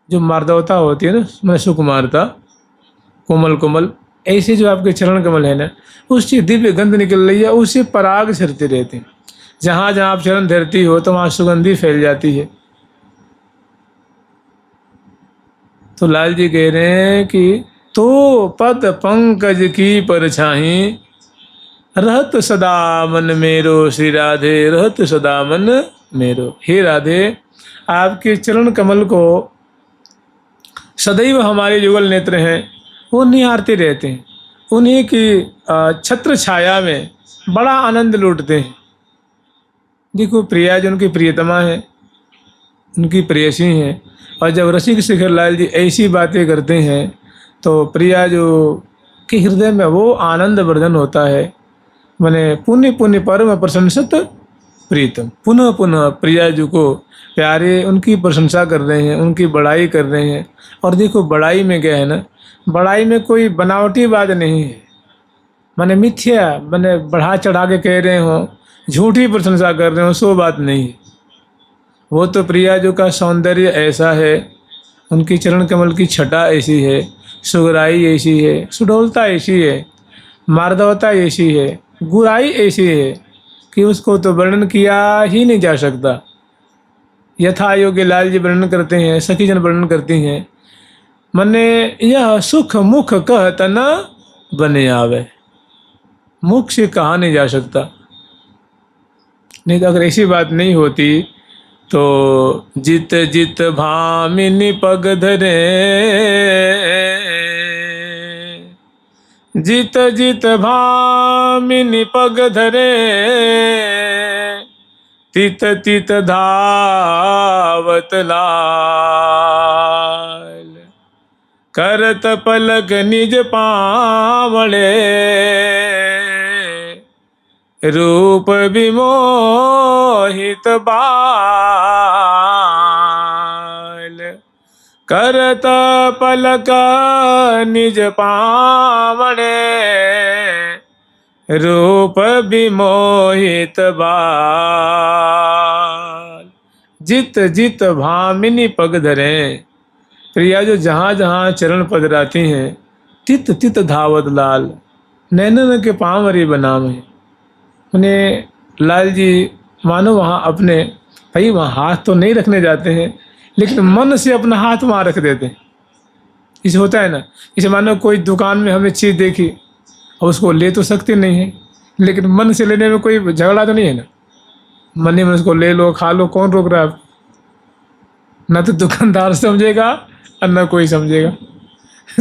जो मार्दवता होती है ना, मतलब सुकुमारता, कोमल कोमल, ऐसे जो आपके चरण कमल है ना, उससे दिव्य गंध निकल रही है, उससे पराग झरते रहते हैं। जहाँ जहाँ आप चरण धरती हो तो वहाँ सुगंधी फैल जाती है। तो लाल जी कह रहे हैं कि तो पद पंकज की परछाई, रहत सदा मन मेरो, श्री राधे रहत सदा मन मेरो। हे राधे, आपके चरण कमल को सदैव हमारे युगल नेत्र हैं वो निहारते रहते हैं। उन्हीं की छत्र छाया में बड़ा आनंद लूटते हैं। देखो, प्रिया जो उनकी प्रियतमा है, उनकी प्रेयसी हैं, और जब रसिक शिखर लाल जी ऐसी बातें करते हैं तो प्रिया जो के हृदय में वो आनंद वर्धन होता है। मैंने पुण्य पुण्य परम प्रशंसत प्रीतम, पुनः पुनः प्रिया जी को प्यारे उनकी प्रशंसा कर रहे हैं, उनकी बड़ाई कर रहे हैं। और देखो, बड़ाई में क्या है ना, बड़ाई में कोई बनावटी बात नहीं है, मैंने मिथ्या, मैंने बढ़ा चढ़ा के कह रहे हो, झूठी प्रशंसा कर रहे हो, सो बात नहीं है। वो तो प्रिया जी का सौंदर्य ऐसा है, उनकी चरण कमल की छटा ऐसी है, सुगराई ऐसी है, सुडौलता ऐसी है, मार्दवता ऐसी है, गुराई ऐसी है कि उसको तो वर्णन किया ही नहीं जा सकता। यथा योग्य लाल जी वर्णन करते हैं, सखी जन वर्णन करती हैं, मने यह सुख मुख कहत न बने आवे। मुख से कहा नहीं जा सकता। नहीं तो अगर ऐसी बात नहीं होती तो जित जित भामिनी पग धरे, जित जित भामिनी पग धरे, तित तित धावत लाल, करत पलक निज पावड़े, रूप विमोहित बाल, करत पलक निज पावड़े, रूप विमोहित बाल। जित जित भामिनी पग धरे, प्रिया जो जहाँ जहाँ चरण पधराती हैं, तित तित धावत लाल, नैनन के पांवरी बनाम है। उन्हें लाल जी मानो वहाँ अपने, भाई वहाँ हाथ तो नहीं रखने जाते हैं, लेकिन मन से अपना हाथ वहाँ रख देते हैं। इसे होता है ना, इसे मानो कोई दुकान में हमने चीज़ देखी और उसको ले तो सकते नहीं है, लेकिन मन से लेने में कोई झगड़ा तो नहीं है ना, मन ही में उसको ले लो, खा लो, कौन रोक रहा है? ना तो दुकानदार समझेगा और ना कोई समझेगा।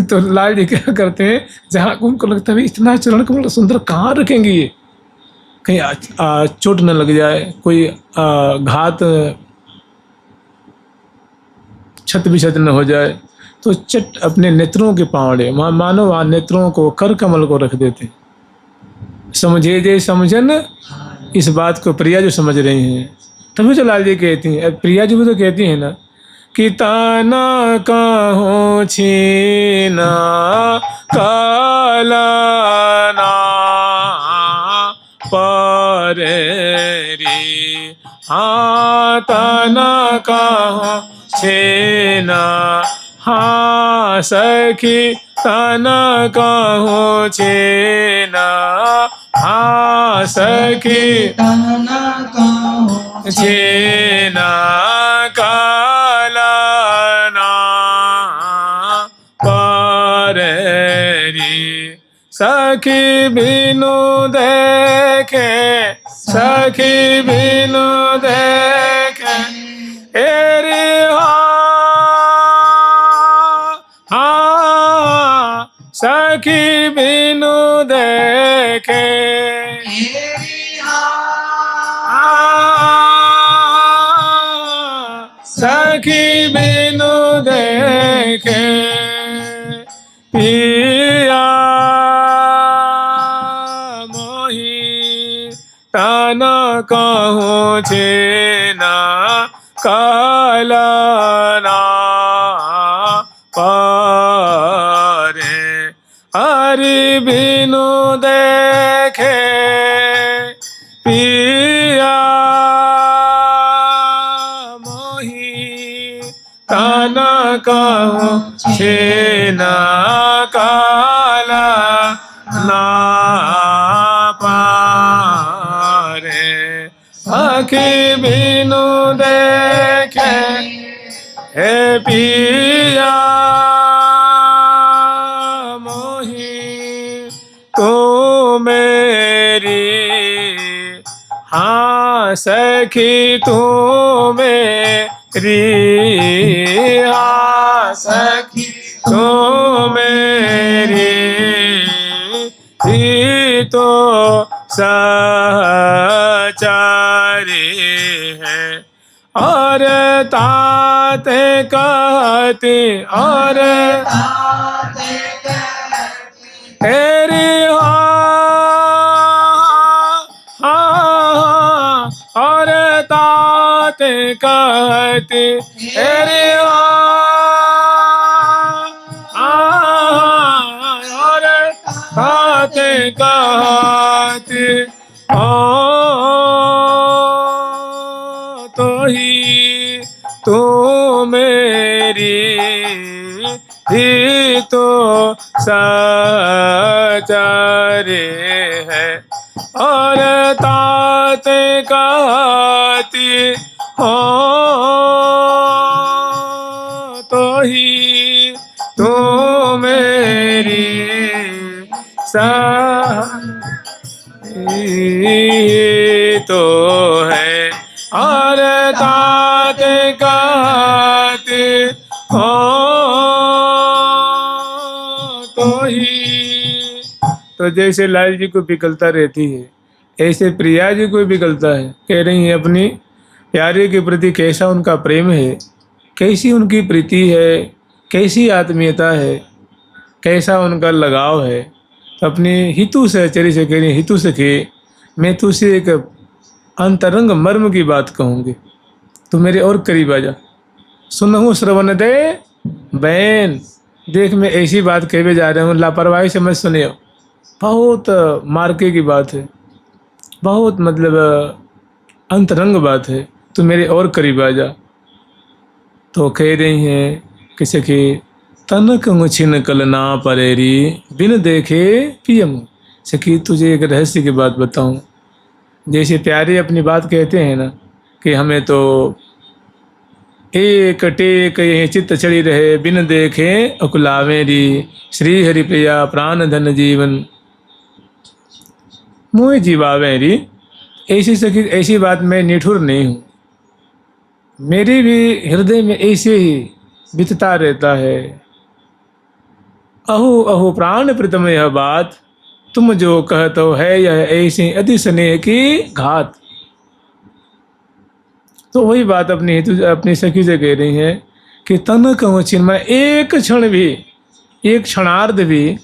तो लाल जी क्या करते हैं, जहाँ उनको लगता है इतना चरण कमल सुंदर कहाँ रखेंगे ये, कहीं चोट न लग जाए, कोई घात क्षत विक्षत न हो जाए, तो चट अपने नेत्रों के पावड़े, मानो वहाँ नेत्रों को, कर कमल को रख देते। समझे जे समझन, इस बात को प्रिया जो समझ रही हैं, तभी तो लाल जी कहती हैं, प्रिया जी भी तो कहती हैं ना कि ताना कहो छीना कालना परेरी, हाँ ताना कहो छीना, हाँ सखी ताना कहो छीना, हाँ सखी ताना कहो छीना कालना परेरी। सखी बिनु देखे, सखी बिनु देखे, एरी हाँ सखी बिनु देखे, सखी बिनु देखे, पिया मोही ताना कहूँ छेना कालना पारे, हरि बिनु देखे पिया मोही ताना कहूँ छेना काला ना पारे आँखी बिनु देखे हे पिया मोही तू मेरी हाँ सखी तू मेरी हाँ सखी तू मेरी ही तो सचारी है और ताते कहती और तेरी और ताते कहती तेरी और ताते कहती तो ही तू मेरी ही तो सचारे है और ताते कहती हो तो ही तू मेरी तो है और ताते कहती हो तो ही। तो जैसे लाल जी को विकलता रहती है ऐसे प्रिया जी को विकलता है। कह रही है अपनी प्यारे के प्रति कैसा उनका प्रेम है, कैसी उनकी प्रीति है, कैसी आत्मीयता है, कैसा उनका लगाव है। तो अपनी हितु सहचरी से कह रही हितु सखी मैं तुझसे एक अंतरंग मर्म की बात कहूँगी, तू मेरे और करीब आ जा। सुनहूँ श्रवण दे बहन, देख मैं ऐसी बात कहवे जा रहा हूँ, लापरवाही से मत सुनियो। बहुत मार्के की बात है, बहुत मतलब अंतरंग बात है, तू मेरे और करीब आ जा। तो कह रही हैं कि सखी तनक मुछिन कल ना परेरी बिन देखे पियम। सखी तुझे एक रहस्य की बात बताऊं। जैसे प्यारे अपनी बात कहते हैं ना कि हमें तो एक टेक ये चित्त चढ़ी रहे बिन देखे अकुलावे री श्री हरि प्रिया प्राण धन जीवन मोह जीवावे री। ऐसी सखी ऐसी बात मैं निठुर नहीं हूँ, मेरे भी हृदय में ऐसे ही बीतता रहता है। अहो अहो प्राण प्रीतम यह बात तुम जो कहते हो है यह ऐसी अति स्नेह की घात। तो वही बात अपनी सखी से कह रही है कि तन कहूँ चिन्मय एक क्षण भी एक क्षणार्ध भी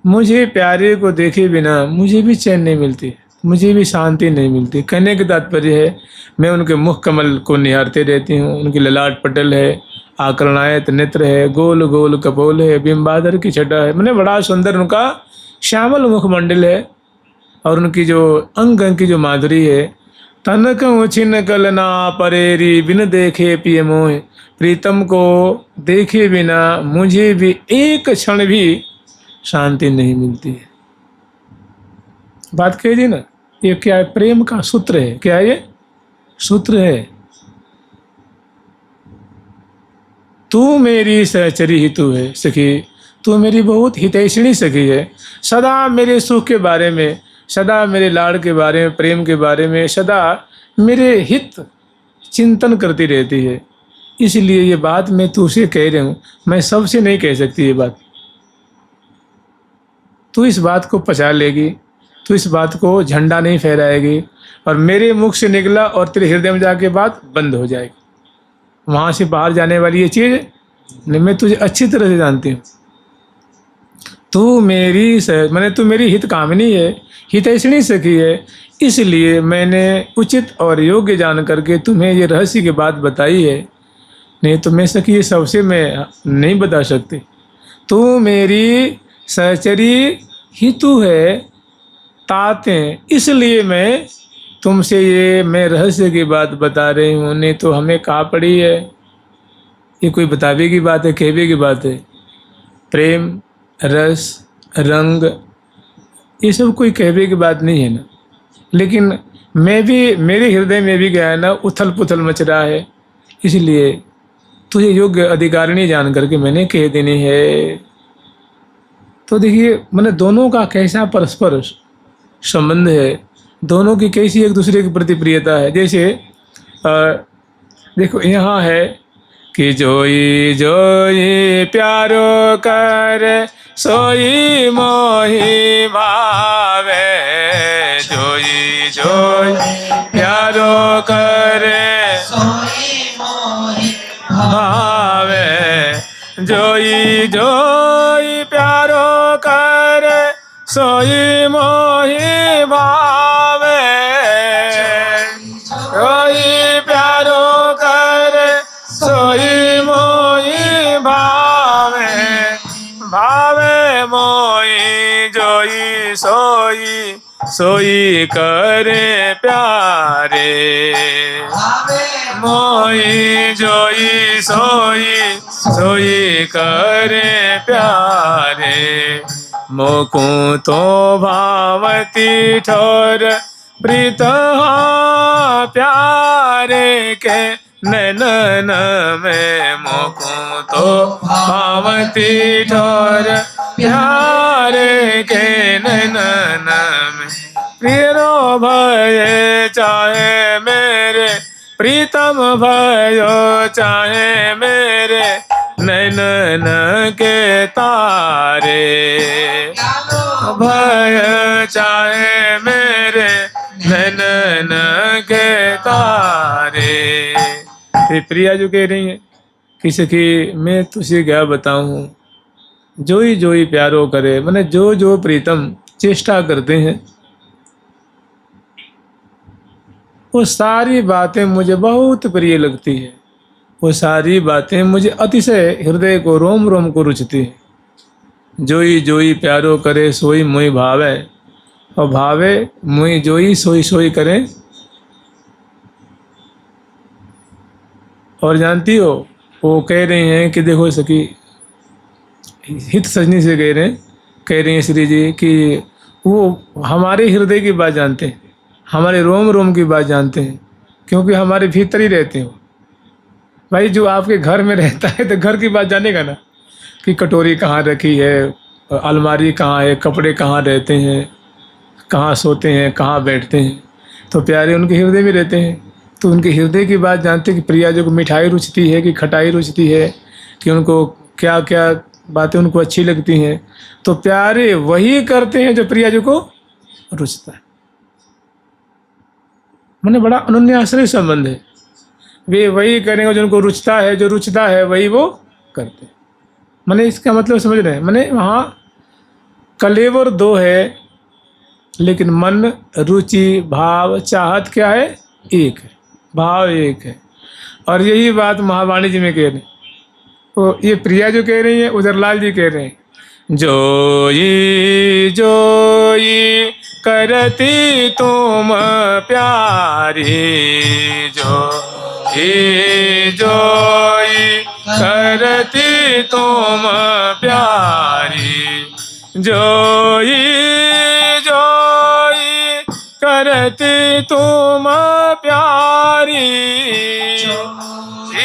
मुझे प्यारे को देखे बिना मुझे भी चैन नहीं मिलती, मुझे भी शांति नहीं मिलती। कहने का तात्पर्य है मैं उनके मुख कमल को निहारते रहती हूँ। उनकी ललाट पटल है, आकर्णायत नेत्र है, गोल गोल कपोल है, बिंबाधर की छटा है, मैंने बड़ा सुंदर उनका श्यामल मुखमंडल है। और उनकी जो अंग अंग की जो माधुरी है, तनक छिन कल ना परेरी बिन देखे पिय मोह। प्रीतम को देखे बिना मुझे भी एक क्षण भी शांति नहीं मिलती है। बात कह दी ना, ये क्या है? प्रेम का सूत्र है। क्या ये सूत्र है? तू मेरी सहचरी हितु है सखी, तू मेरी बहुत हितैषिणी सखी है। सदा मेरे सुख के बारे में, सदा मेरे लाड़ के बारे में, प्रेम के बारे में, सदा मेरे हित चिंतन करती रहती है। इसलिए ये बात मैं तुझसे कह रही हूँ, मैं सबसे नहीं कह सकती ये बात। तू इस बात को पचा लेगी, तू इस बात को झंडा नहीं फहराएगी और मेरे मुख से निकला और तेरे हृदय में जाके बात बंद हो जाएगी। वहाँ से बाहर जाने वाली ये चीज़ नहीं, मैं तुझे अच्छी तरह से जानती हूँ। तू मेरी हित कामिनी है, हितैषिणी सखी है। इसलिए मैंने उचित और योग्य जान करके तुम्हें ये रहस्य की बात बताई है। नहीं तो मैं सखी ये सबसे मैं नहीं बता सकती। तू मेरी सहचरी हितु है ताते, इसलिए मैं तुमसे ये मैं रहस्य की बात बता रही हूँ, नहीं तो हमें कहाँ पड़ी है। ये कोई बतावे की बात है, कहवे की बात है। प्रेम, रस, रंग, ये सब कोई कहवे की बात नहीं है ना। लेकिन मैं भी, मेरे हृदय में भी क्या है ना, उथल पुथल मच रहा है, इसलिए तुझे योग्य अधिकारिणी जान करके मैंने कह देनी है। तो देखिए मैंने दोनों का कैसा परस्पर संबंध है, दोनों की कैसी एक दूसरे के प्रति प्रियता है। जैसे देखो यहाँ है कि जोई जोई प्यारो कर सोई मोहि भावे, जोई जोई प्यारो करे सोई मोहि भावे, जोई जोई प्यारो करे सोई मोहि भावे, जोई प्यारो करे सोई मोहि भावे, भावे मोहि जोई सोई सोई करे प्यारे, भावे मोहि जोई सोई सोई करे प्यारे, मोकू तो भावती ठोर प्रीत प्यारे के नैनन में, मोकू तो भावती ठोर प्यारे के नैनन में, प्रियो भय चाहे मेरे प्रीतम भयो चाहे मेरे नैनन के तारे, भय चाहे मेरे नैनन के तारे। ये प्रिया जो कह रही है कि सखी मैं तुझे क्या बताऊं, जोई जोई प्यारो करे, मैंने जो जो प्रीतम चेष्टा करते हैं वो सारी बातें मुझे बहुत प्रिय लगती है, वो सारी बातें मुझे अतिशय हृदय को रोम रोम को रुचती है। जोई जोई प्यारो करे सोई मोहि भावे, और भावे मोहि जोई सोई सोई करे। और जानती हो वो कह रहे हैं कि देखो सखी, हित सजनी से कह रही हैं श्री जी कि वो हमारे हृदय की बात जानते हैं, हमारे रोम रोम की बात जानते हैं, क्योंकि हमारे भीतर ही रहते हो। भाई जो आपके घर में रहता है तो घर की बात जानेगा ना, कि कटोरी कहाँ रखी है, अलमारी कहाँ है, कपड़े कहाँ रहते हैं, कहाँ सोते हैं, कहाँ बैठते हैं। तो प्यारे उनके हृदय में रहते हैं, तो उनके हृदय की बात जानते हैं कि प्रिया जो को मिठाई रुचती है कि खटाई रुचती है, कि उनको क्या क्या बातें उनको अच्छी लगती हैं। तो प्यारे वही करते हैं जो प्रिया जी को रुचता है। मैंने बड़ा अनन्याश्रय संबंध है, वे वही करेंगे जो उनको रुचता है, जो रुचता है वही वो करते हैं। मैंने इसका मतलब समझ रहे हैं, मैंने वहाँ कलेवर दो है, लेकिन मन, रुचि, भाव, चाहत क्या है, एक है, भाव एक है। और यही बात महावाणी जी में कह रहे हैं, तो ये प्रिया जो कह रही है, उदरलाल जी कह रहे हैं, जोई जोई करती तुम प्यारी, जोई जोई करती तुम प्यारी, जोई जोई करती तुम प्यारी, जोई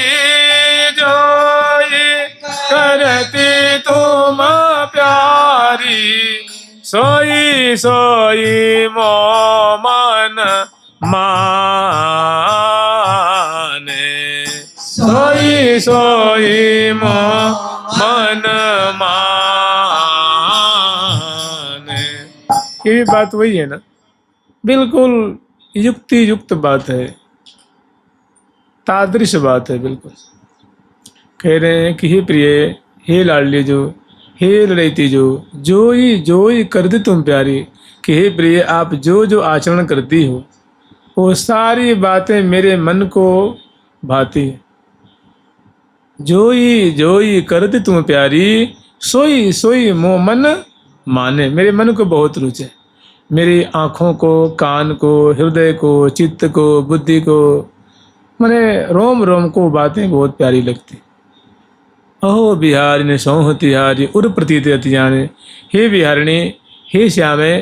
जोई करती तुम प्यारी, सोई सोई मो मन माने, सोई सोई मो मन माने। ये भी बात वही है ना, बिल्कुल युक्ति युक्त बात है, तादृश बात है बिल्कुल। कह रहे हैं कि हे प्रिय, हे लाडली जो, हे लड़ती जो, जोई जोई कर दी तुम प्यारी, कि हे प्रिय आप जो जो आचरण करती हो वो सारी बातें मेरे मन को भाती है। जोई जोई कर दी तुम प्यारी, सोई सोई मो मन माने, मेरे मन को बहुत रुचे। मेरी आँखों को, कान को, हृदय को, चित्त को, बुद्धि को, मैंने रोम रोम को बातें बहुत प्यारी लगती। अहो बिहारिणी सौह तिहारी उर प्रतीत अति जाने। हे बिहारिणी, हे श्यामे,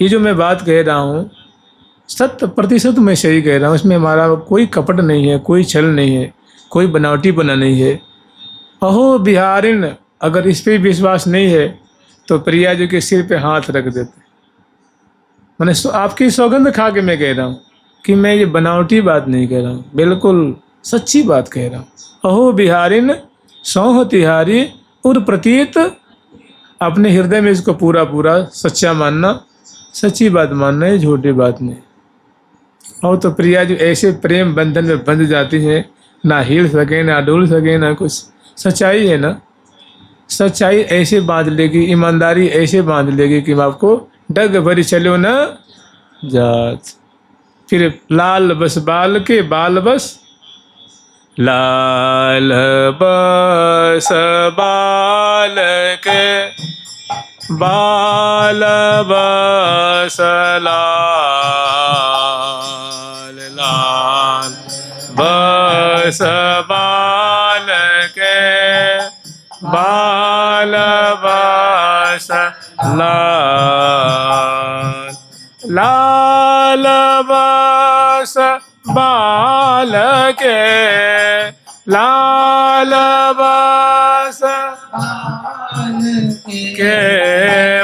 ये जो मैं बात कह रहा हूँ 100% मैं सही कह रहा हूँ, इसमें हमारा कोई कपट नहीं है, कोई छल नहीं है, कोई बनावटी बना नहीं है। अहो बिहारिण, अगर इस पे विश्वास नहीं है तो प्रिया जी के सिर पे हाथ रख देते। मैंने आपकी सौगंध खा के मैं कह रहा हूँ कि मैं ये बनावटी बात नहीं कह रहा हूँ, बिल्कुल सच्ची बात कह रहा हूँ। अहो बिहारिण सौह तिहारी उर प्रतीत, अपने हृदय में इसको पूरा पूरा सच्चा मानना, सच्ची बात मानना है, झूठी बात नहीं। और तो प्रिया जो ऐसे प्रेम बंधन में बंध जाती है, ना हिल सके ना डोल सके ना कुछ। सच्चाई है ना, सच्चाई ऐसे बांध लेगी, ईमानदारी ऐसे बांध लेगी कि आपको डग भरी चलो ना जात। फिर लाल बस बाल के बाल बस, लाल बस बाल के बाल बस लाल, लाल बस बाल के बाल बस लाल, लाल बस बाल के लाल बस के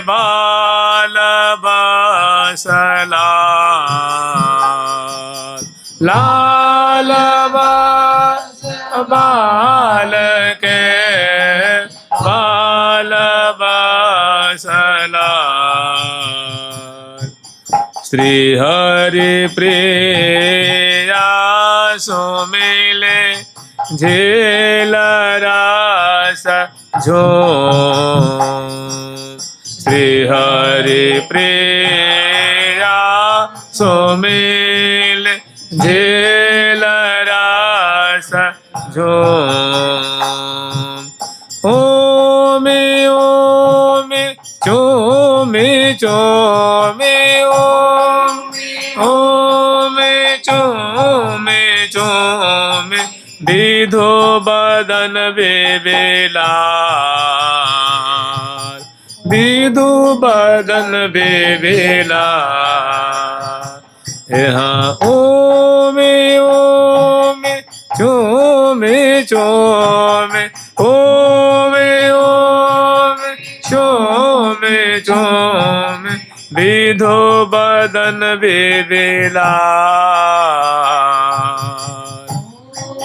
बाल बस लाल, लाल बस बाल के बाल बस लाल। श्री हरि प्रिया सुमिले झेल रास झूम। श्री हरि प्रिया सुमिल झेल रास झूम। ओमे ओमे चोमे चोमे ओम, ओमे चोमे चोमे विधो बदन बेबेलाल, विधु बदन बेबेलाल। यहाँ ओमे ओमे चोमे चोमे ओमे ओमे चोमे चोमे विधो बदन बेबेलाल।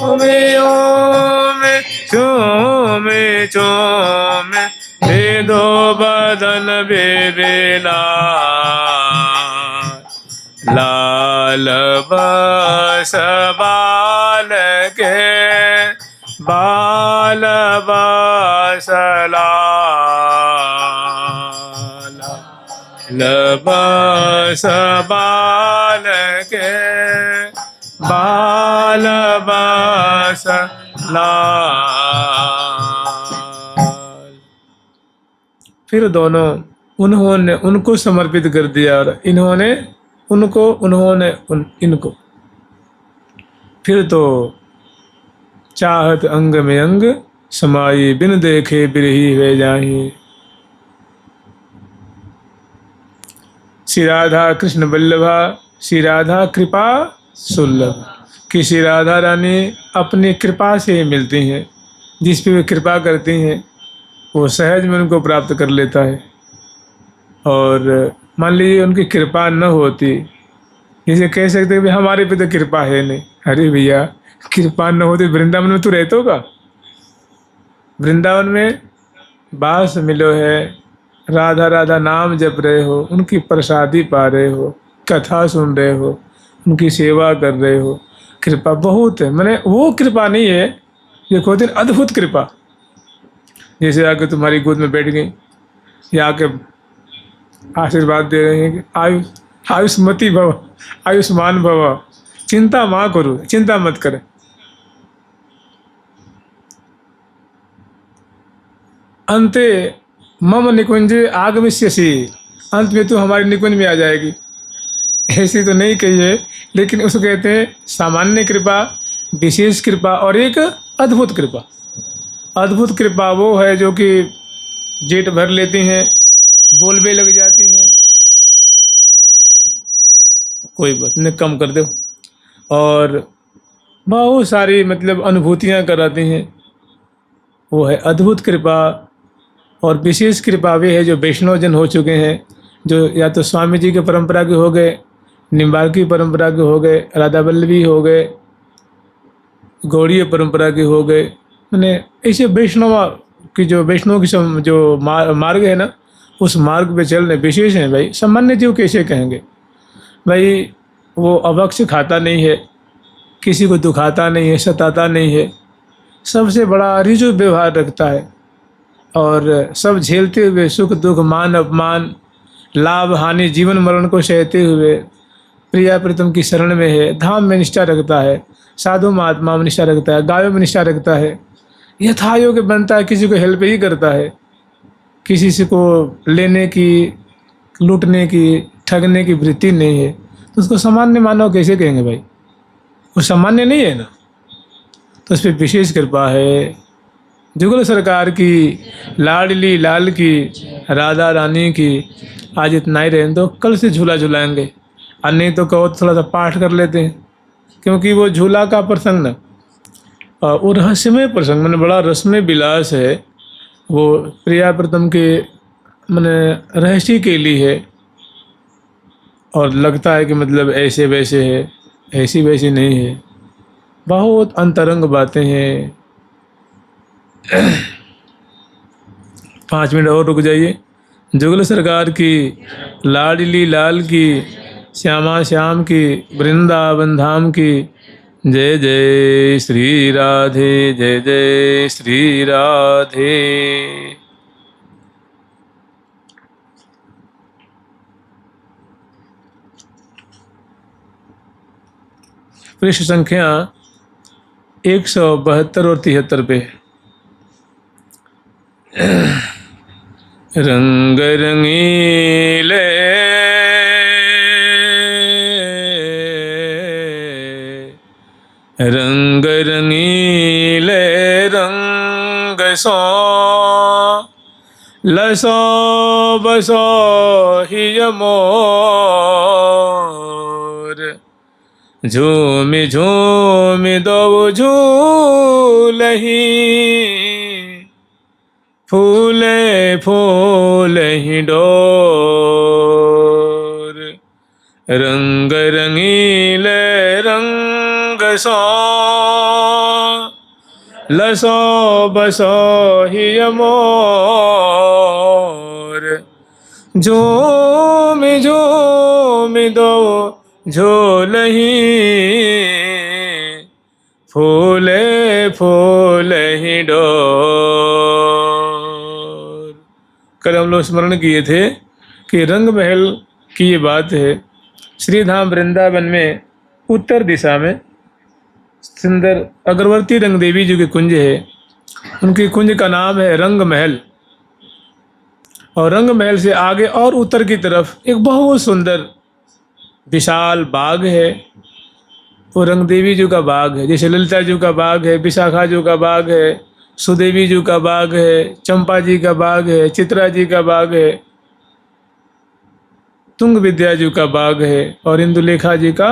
ओमे ओमे चोमे चोमे विधो बदन बेबेलाल। लाल बस बाल के बाल बस लाल, लबस बाल के बाल बस लाल। फिर दोनों उन्होंने उनको समर्पित कर दिया और इन्होंने उनको, उन्होंने इनको। फिर तो चाहत अंग में अंग समाई, बिन देखे बिरही वे जाही। श्री राधा कृष्ण वल्लभा, श्री राधा कृपा सुलभ, कि श्री राधा रानी अपनी कृपा से मिलती हैं। जिस पे वे कृपा करती हैं वो सहज में उनको प्राप्त कर लेता है। और मान लीजिए उनकी कृपा न होती, जैसे कह सकते हैं हमारे पे तो कृपा है नहीं। अरे भैया, कृपा न होती वृंदावन में तू रहते होगा? वृंदावन में बास मिलो है, राधा राधा नाम जप रहे हो, उनकी प्रसादी पा रहे हो, कथा सुन रहे हो, उनकी सेवा कर रहे हो। कृपा बहुत है, मैंने वो कृपा नहीं है ये कहते हैं अद्भुत कृपा। जैसे आके तुम्हारी गोद में बैठ गई या आके आशीर्वाद दे रहे हैं कि आयुष्मती भव, आयुष्मान भव, चिंता माँ करो, चिंता मत करे। अंते मम निकुंजे आगमिष्यसि, अंत में तू हमारी निकुंज में आ जाएगी। ऐसी तो नहीं कही है, लेकिन उसको कहते हैं सामान्य कृपा, विशेष कृपा और एक अद्भुत कृपा। अद्भुत कृपा वो है जो कि जेठ भर लेती हैं, बोलबे लग जाती हैं, कोई बात नहीं, कम कर दो, और बहुत सारी मतलब अनुभूतियाँ कराती हैं, वो है अद्भुत कृपा। और विशेष कृपा वे है जो वैष्णव जन हो चुके हैं, जो या तो स्वामी जी की परंपरा के हो गए, निम्बार्की परंपरा के हो गए, राधा वल्लभी हो गए, गौड़ीय परंपरा के हो गए, मैंने ऐसे वैष्णव की जो वैष्णव की जो मार्ग है ना, उस मार्ग पे चल रहे विशेष हैं भाई। सामान्य जीव कैसे कहेंगे भाई, वो अवक्ष खाता नहीं है, किसी को दुखाता नहीं है, सताता नहीं है, सबसे बड़ा रिजु व्यवहार रखता है, और सब झेलते हुए सुख दुख मान अपमान लाभ हानि जीवन मरण को सहते हुए प्रिया प्रीतम की शरण में है, धाम में निष्ठा रखता है, साधु महात्मा में निष्ठा रखता है, गायों में निष्ठा रखता है, यथा योग्य बनता है, किसी को हेल्प ही करता है, किसी से को लेने की लूटने की ठगने की वृत्ति नहीं है, तो उसको सामान्य मानव कैसे कहेंगे भाई, वो सामान्य नहीं है ना। तो उस पर विशेष कृपा है। जुगल सरकार की, लाडली लाल की, राधा रानी की। आज इतना ही रहने दो, कल से झूला झुलाएंगे, और नहीं तो कहो थोड़ा सा पाठ कर लेते हैं, क्योंकि वो झूला का प्रसंग ना वो रहस्यमय प्रसंग मैंने बड़ा रसमय विलास है, वो प्रिया प्रीतम के मैंने रहस्य के लिए है, और लगता है कि मतलब ऐसे वैसे है, ऐसी वैसी नहीं है, बहुत अंतरंग बातें हैं। 5 मिनट और रुक जाइए। जुगल सरकार की, लाडली लाल की, श्यामा श्याम की, वृंदावन धाम की। जय जय श्री राधे, जय जय श्री राधे। पृष्ठ संख्या 172 और 73 पे। रंग रंगीले रंग रंगीले रंग सो लसो बसो ही मोर। झूमि झूमि दो झूलही, फूले फूलहि डोर। रंग रंगीले रंग सो लसो बसो ही मोर। झूमि झूमि दो झूलही, फूले फूलहि डोर। कल हम लोग स्मरण किए थे कि रंग महल की ये बात है। श्रीधाम वृंदावन में उत्तर दिशा में सुंदर अगरवर्ती रंग देवी जी की कुंज है, उनकी कुंज का नाम है रंग महल। और रंग महल से आगे और उत्तर की तरफ एक बहुत सुंदर विशाल बाग है, वो रंग देवी जी का बाग है। जैसे ललिता जी का बाग है, विशाखा जी का बाग है, सुदेवी जी का बाग है, चंपा जी का बाग है, चित्रा जी का बाग है, तुंग विद्या जी का बाग है, और इंदुलेखा जी का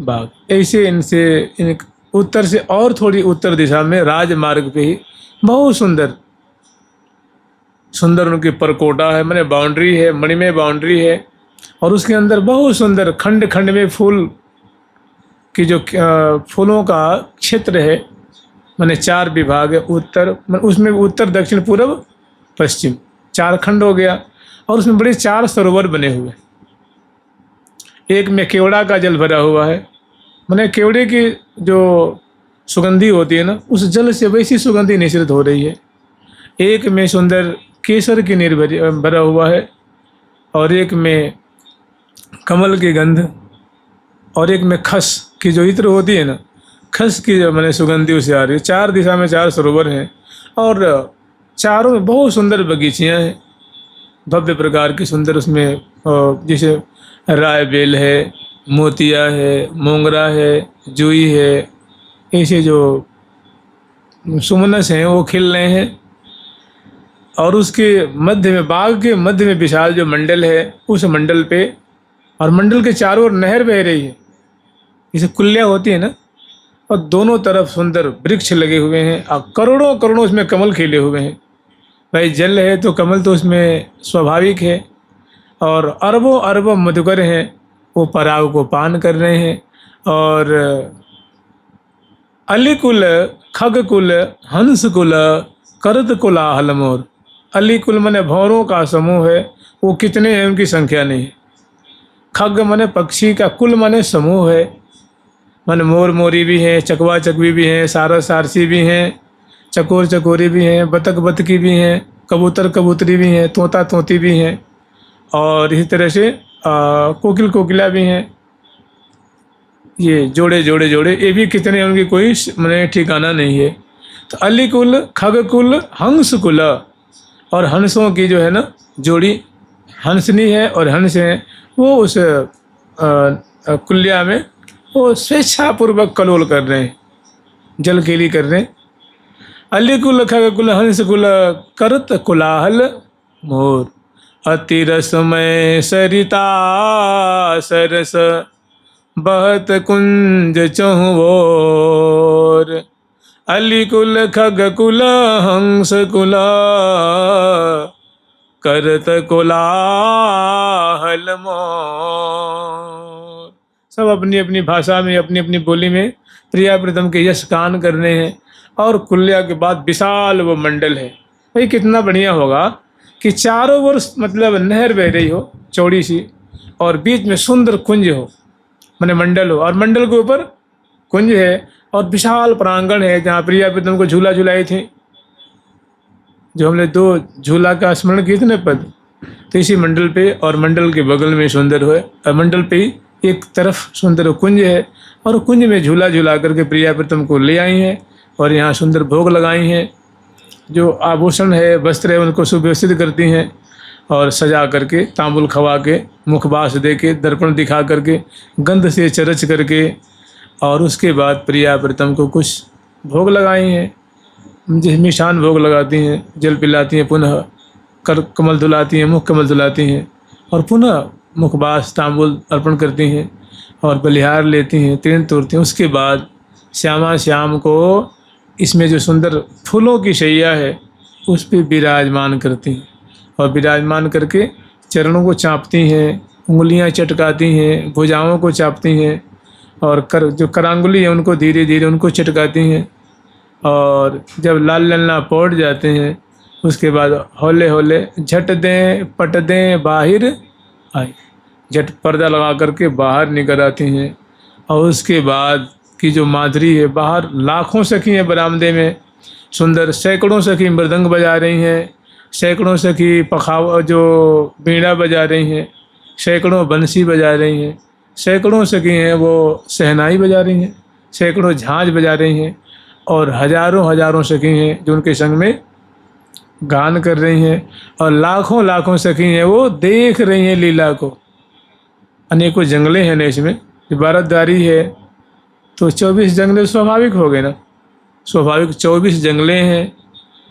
बाग। ऐसे इनसे उत्तर से और थोड़ी उत्तर दिशा में राजमार्ग पे ही बहुत सुंदर सुंदर उनकी परकोटा है, मैंने बाउंड्री है, मणिमय बाउंड्री है, और उसके अंदर बहुत सुंदर खंड खंड में फूल की जो फूलों का क्षेत्र है, मैंने 4 विभाग है। उत्तर उसमें उत्तर दक्षिण पूर्व पश्चिम 4 खंड हो गया, और उसमें बड़े 4 सरोवर बने हुए। एक में केवड़ा का जल भरा हुआ है, मैंने केवड़े की जो सुगंधी होती है ना, उस जल से वैसी सुगंधी निश्रित हो रही है। एक में सुंदर केसर की नीर भरा हुआ है, और एक में कमल की गंध, और एक में खस की जो इत्र होती है ना, खस की जो मैंने सुगंधी उसे आ रही है। 4 दिशा में 4 सरोवर हैं, और चारों में बहुत सुंदर बगीचियाँ हैं। भव्य प्रकार की सुंदर उसमें जैसे राय बेल है, मोतिया है, मोंगरा है, जुई है, ऐसे जो सुमनस हैं वो खिल रहे हैं। और उसके मध्य में, बाग के मध्य में विशाल जो मंडल है, उस मंडल पे और मंडल के चारों ओर नहर बह रही है, जैसे कुल्लिया होती है ना, और दोनों तरफ सुंदर वृक्ष लगे हुए हैं और करोड़ों करोड़ों उसमें कमल खिले हुए हैं। भाई जल है तो कमल तो उसमें स्वाभाविक है, और अरबों अरबों मधुकर हैं, वो पराग को पान कर रहे हैं। और अलिकुल खगकुल हंसकुल करत कुलाहल मोर। अलिकुल मने भौरों का समूह है, वो कितने हैं उनकी संख्या नहीं है। खग मने पक्षी का, कुल मने समूह है, मन मोर मोरी भी हैं, चकवा चकवी भी हैं, सारस सारसी भी हैं, चकोर चकोरी भी हैं, बतख बतकी भी हैं, कबूतर कबूतरी भी हैं, तोता तोती भी हैं, और इसी तरह से कोकिल कोकिला भी हैं। ये जोड़े जोड़े जोड़े, ये भी कितने हैं उनकी कोई मैंने ठिकाना नहीं है। तो अलिकुल खगकुल हंसकुल, और हंसों की जो है ना जोड़ी, हंसनी है और हंस हैं, वो उस कुल्या में वो स्वेच्छापूर्वक कलोल कर रहे हैं, जल केली कर रहे हैं। अलिकुल खगकुल हंसकुल करत कुलाहल मोर। अति रसमय सरिता सरस बहत कुंज चहुओर। अलिकुल खगकुल हंसकुल करत कोलाहल मोर। सब अपनी अपनी भाषा में, अपनी अपनी बोली में प्रिया प्रीतम के यश गान कर रहे हैं। और कुल्या के बाद विशाल वो मंडल है। भाई कितना बढ़िया होगा कि चारों ओर मतलब नहर बह रही हो चौड़ी सी, और बीच में सुंदर कुंज हो, माने मंडल हो, और मंडल के ऊपर कुंज है, और विशाल प्रांगण है जहाँ प्रिया प्रीतम को झूला झुलाई थी, जो हमने 2 झूला का स्मरण किए थे ना पद। तो इसी मंडल पे और मंडल के बगल में सुंदर है, और मंडल पे ही एक तरफ सुंदर कुंज है, और कुंज में झूला झूला करके प्रिया प्रीतम को ले आई हैं, और यहाँ सुंदर भोग लगाई हैं। जो आभूषण है, वस्त्र है, उनको सुव्यवस्थित करती हैं, और सजा करके, तांबुल खवा के, मुखबास दे के, दर्पण दिखा करके, गंध से चरच करके, और उसके बाद प्रिया प्रीतम को कुछ भोग लगाई हैं, जिस मिष्ठान भोग लगाती हैं, जल पिलाती हैं, पुनः कर कमल धुलाती हैं, मुख कमल धुलाती हैं, और पुनः मुखबास तांबुल अर्पण करती हैं, और बलिहार लेती हैं, तीन तोड़ती हैं। उसके बाद श्यामा श्याम को इसमें जो सुंदर फूलों की शैया है उस पर विराजमान करती हैं, और विराजमान करके चरणों को चाँपती हैं, उंगलियां चटकाती हैं, भुजाओं को चापती हैं, और जो करांगुली है उनको धीरे धीरे उनको चटकाती हैं। और जब लाल ललना पौड़ जाते हैं उसके बाद हौले हौले झट दें पट दें बाहर आई, झट पर्दा लगा करके बाहर निकल आती हैं। और उसके बाद की जो माधुरी है, बाहर लाखों सखी हैं बरामदे में, सुंदर सैकड़ों सखी मृदंग बजा रही हैं, सैकड़ों सखी पखाव जो बीड़ा बजा रही हैं, सैकड़ों बंसी बजा रही हैं, सैकड़ों सखी हैं वो शहनाई बजा रही हैं, सैकड़ों झांझ बजा रही हैं, और हजारों हजारों सखी हैं जो उनके संग में गान कर रही हैं, और लाखों लाखों सखी हैं वो देख रही हैं लीला को। अनेकों जंगले हैं ना इसमें, बारातदारी है तो 24 जंगले स्वाभाविक हो गए ना, स्वाभाविक 24 जंगले हैं।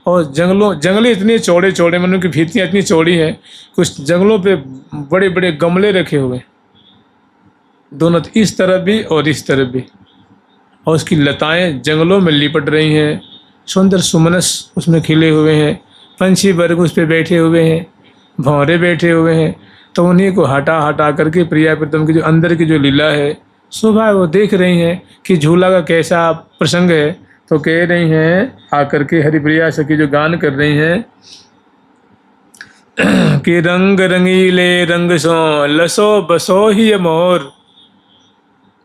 और जंगले इतने चौड़े चौड़े, मतलब की भित्तियाँ इतनी चौड़ी हैं, कुछ जंगलों पे बड़े बड़े गमले रखे हुए, दोनों इस तरफ भी और इस तरफ भी, और उसकी लताएं जंगलों में लिपट रही हैं, सुंदर सुमनस उसमें खिले हुए हैं, पंछी वर्ग उस पर बैठे हुए हैं, भंवरे बैठे हुए हैं। तो उन्हीं को हटा हटा करके प्रिया प्रीतम की जो अंदर की जो लीला है शोभा वो देख रही हैं कि झूला का कैसा प्रसंग है। तो कह रही हैं आकर के हरिप्रिया सखी जो गान कर रही हैं कि रंग रंगीले रंग सो लसो बसो ही मोर,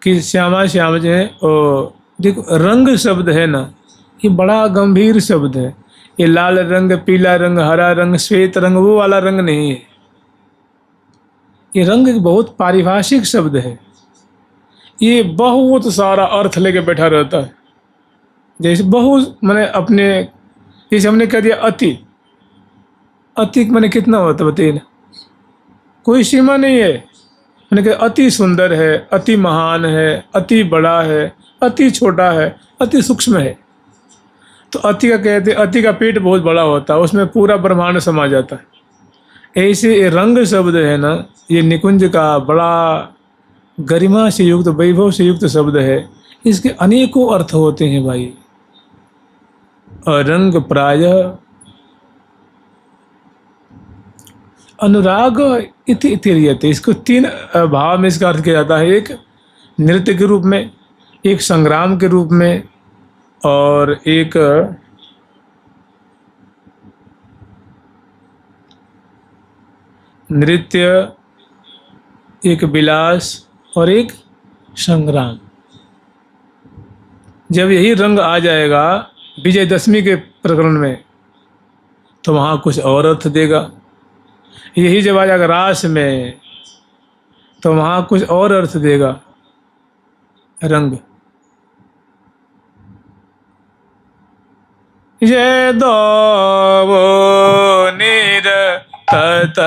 कि श्यामा श्याम जो है ओ देखो रंग शब्द है ना, ये बड़ा गंभीर शब्द है। ये लाल रंग, पीला रंग, हरा रंग, श्वेत रंग, वो वाला रंग नहीं है। ये रंग एक बहुत पारिभाषिक शब्द है, ये बहुत सारा अर्थ लेके बैठा रहता है। जैसे बहुत मैंने अपने, जैसे हमने कह दिया अति, अति माने कितना होता है बताइए ना, कोई सीमा नहीं है। मैंने कहा अति सुंदर है, अति महान है, अति बड़ा है, अति छोटा है, अति सूक्ष्म है। तो अति का कहते हैं, अति का पेट बहुत बड़ा होता है, उसमें पूरा ब्रह्मांड समा जाता है। ऐसे ये रंग शब्द है ना, ये निकुंज का बड़ा गरिमा से युक्त, वैभव से युक्त शब्द है। इसके अनेकों अर्थ होते हैं भाई। और रंग प्रायः अनुराग इति इतिरियते, इसको 3 भाव में इसका अर्थ किया जाता है। एक नृत्य के रूप में, एक संग्राम के रूप में, और एक नृत्य, एक विलास और एक संग्राम। जब यही रंग आ जाएगा विजयदशमी के प्रकरण में तो वहाँ कुछ और अर्थ देगा। यही जब आ जाएगा रास में तो वहाँ कुछ और अर्थ देगा रंग। ये दो निर तत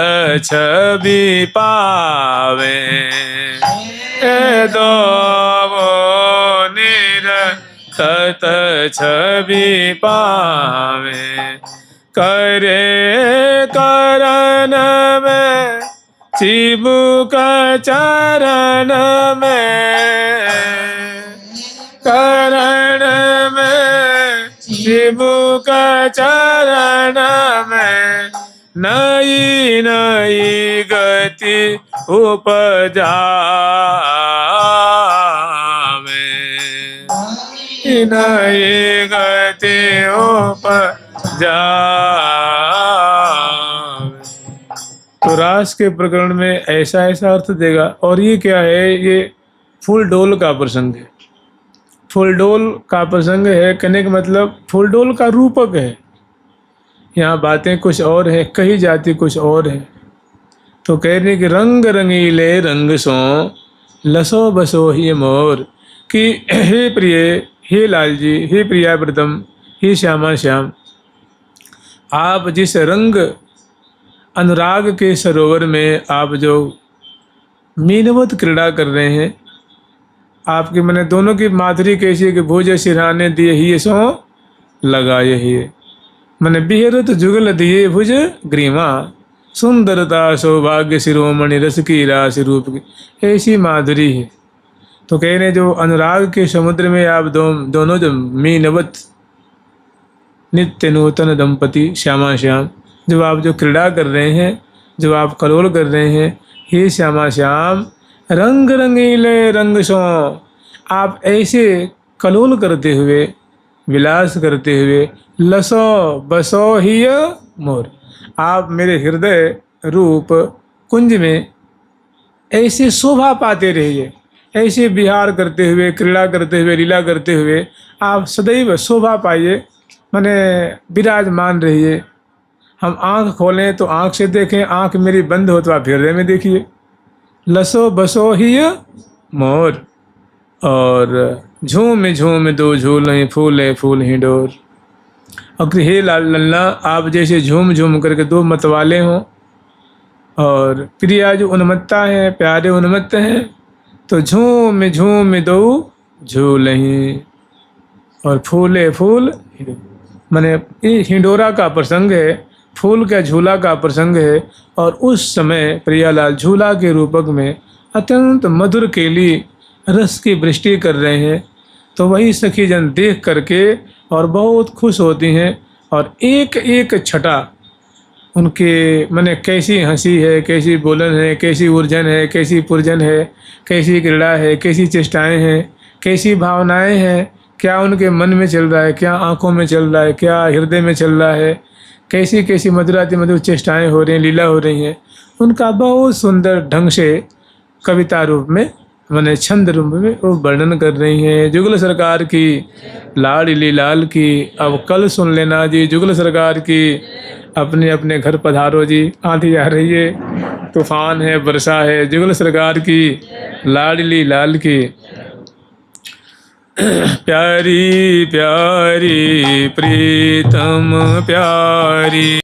छवि पावे, ये दो निर तत छवि पावे, करे करण में चिबुक चरण में, करण में चिबुक चरण में, नई नई गति उपजावे, नई गति उपजावे। तो रास के प्रकरण में ऐसा ऐसा अर्थ देगा। और ये क्या है, ये फूल डोल का प्रसंग है। फूल डोल का प्रसंग है कहने का मतलब फूल डोल का रूपक है। यहाँ बातें कुछ और है, कही जाती कुछ और है। तो कह रहे कि रंग रंगीले रंग सो लसो बसो ही मोर, कि हे प्रिय, हे लाल जी, हे प्रियाव्रतम, हे श्यामा श्याम, आप जिस रंग अनुराग के सरोवर में आप जो मीनवत क्रीड़ा कर रहे हैं, आपके मैंने दोनों की माधुरी कैसी कि भुज सिरहाने दिए ही सो लगाए ही, मैंने बिहरत जुगल दिए भुज ग्रीमा, सुंदरता सौभाग्य शिरोमणि रस की राशि रूप की, ऐसी माधुरी है। तो कह रहे जो अनुराग के समुद्र में आप दोनों जो मीनवत नित्य नूतन दंपति श्यामा श्याम, जब आप जो क्रीड़ा कर रहे हैं, जब आप कलोल कर रहे हैं, हे श्यामा श्याम, रंग रंगीले रंग सो, आप ऐसे कलोल करते हुए, विलास करते हुए, लसो बसो ही मोर, आप मेरे हृदय रूप कुंज में ऐसे शोभा पाते रहिए, ऐसे विहार करते हुए, क्रीड़ा करते हुए, लीला करते हुए आप सदैव शोभा पाइए, माने विराजमान रहिए। हम आँख खोलें तो आँख से देखें, आँख मेरी बंद हो तो आप हृदय में देखिए। लसो बसो ही मोर, और झूम झूम दो झूलें फूले फूल ही डोर। और हे लल्ला, आप जैसे झूम झूम करके दो मतवाले हों, और प्रिया जो उन्मत्ता है, प्यारे उन्मत्त हैं, तो झूम झूम दो झूलें और फूले फूल, माने ये हिंडोरा का प्रसंग है, फूल का झूला का प्रसंग है। और उस समय प्रियालाल झूला के रूपक में अत्यंत मधुर केली रस की वृष्टि कर रहे हैं। तो वही सखी जन देख करके और बहुत खुश होती हैं, और एक एक छटा उनके मने कैसी हंसी है, कैसी बोलन है, कैसी उर्जन है, कैसी पुरजन है, कैसी क्रीड़ा है, कैसी चेष्टाएं हैं, कैसी भावनाएं हैं, क्या उनके मन में चल रहा है, क्या आंखों में चल रहा है, क्या हृदय में चल रहा है, कैसी कैसी मधुराति मधुर चेष्टाएं हो रही हैं, लीला हो रही हैं, उनका बहुत सुंदर ढंग से कविता रूप में मैंने छंद रूप में वो वर्णन कर रही हैं। जुगल सरकार की लाडली लाल की। अब कल सुन लेना जी, जुगल सरकार की अपने अपने घर पधारो जी, आंधी आ रही है, तूफान है, वर्षा है, जुगल सरकार की लाडली लाल की। प्यारी प्यारी प्रीतम प्यारी।